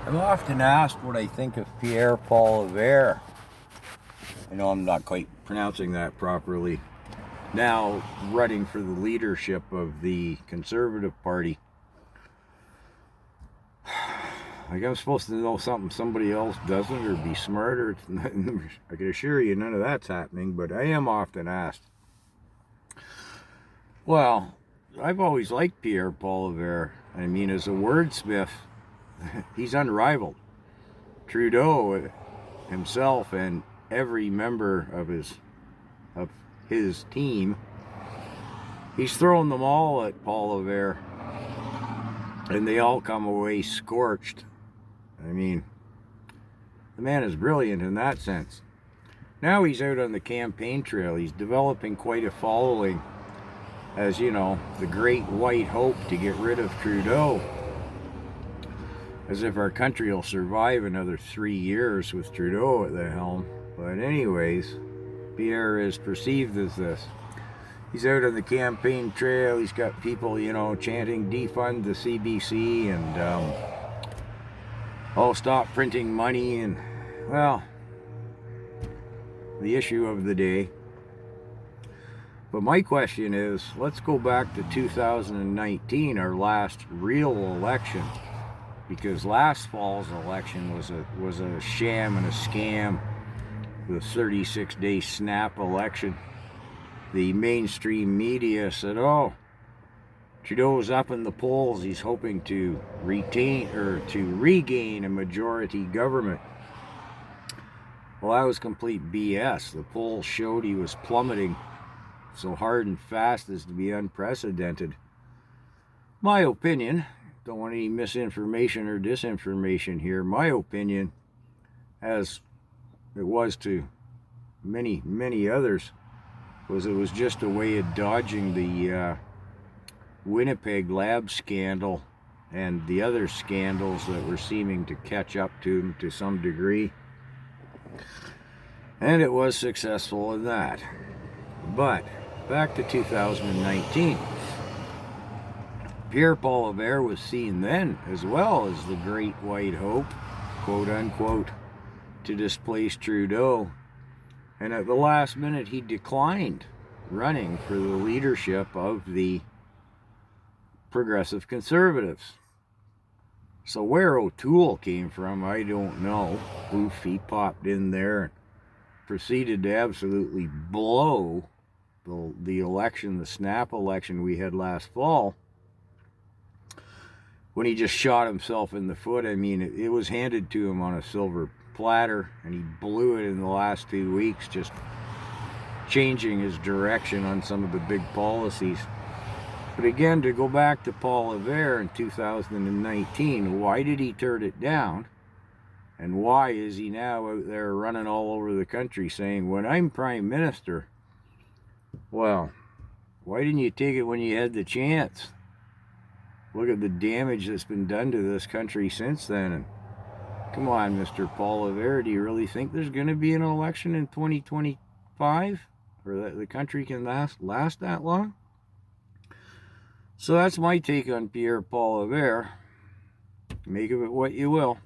I'm often asked what I think of Pierre polivare. I know I'm not quite pronouncing that properly. Now running for the leadership of the Conservative Party. Like I'm supposed to know something somebody else doesn't or be smarter. I can assure you none of that's happening, but I am often asked. Well, I've always liked Pierre polivare. I mean, as a wordsmith, he's unrivaled. Trudeau himself and every member of his team, he's thrown them all at polivare, and they all come away scorched. I mean, the man is brilliant in that sense. Now he's out on the campaign trail. He's developing quite a following as, you know, the great white hope to get rid of Trudeau. As if our country will survive another 3 years with Trudeau at the helm. But anyways, Pierre is perceived as this. He's out on the campaign trail. He's got people, you know, chanting defund the CBC and stop printing money. And, well, the issue of the day. But my question is, let's go back to 2019, our last real election. Because last fall's election was a sham and a scam. The 36-day snap election. The mainstream media said, oh, Trudeau's up in the polls. He's hoping to regain a majority government. Well, that was complete BS. The polls showed he was plummeting so hard and fast as to be unprecedented. My opinion, don't want any misinformation or disinformation here. My opinion, as it was to many, many others, it was just a way of dodging the Winnipeg lab scandal and the other scandals that were seeming to catch up to him to some degree. And it was successful in that. But back to 2019. Pierre polivare was seen then as well as the great white hope, quote unquote, to displace Trudeau. And at the last minute, he declined running for the leadership of the Progressive Conservatives. So where O'Toole came from, I don't know. Oof, he popped in there and proceeded to absolutely blow the election, the snap election we had last fall, when he just shot himself in the foot. I mean, it was handed to him on a silver platter, and he blew it in the last 2 weeks, just changing his direction on some of the big policies. But again, to go back to polivare in 2019, why did he turn it down? And why is he now out there running all over the country saying, when I'm prime minister? Well, why didn't you take it when you had the chance? Look at the damage that's been done to this country since then. And come on, Mr. polivare, do you really think there's going to be an election in 2025? Or that the country can last that long? So that's my take on Pierre polivare. Make of it what you will.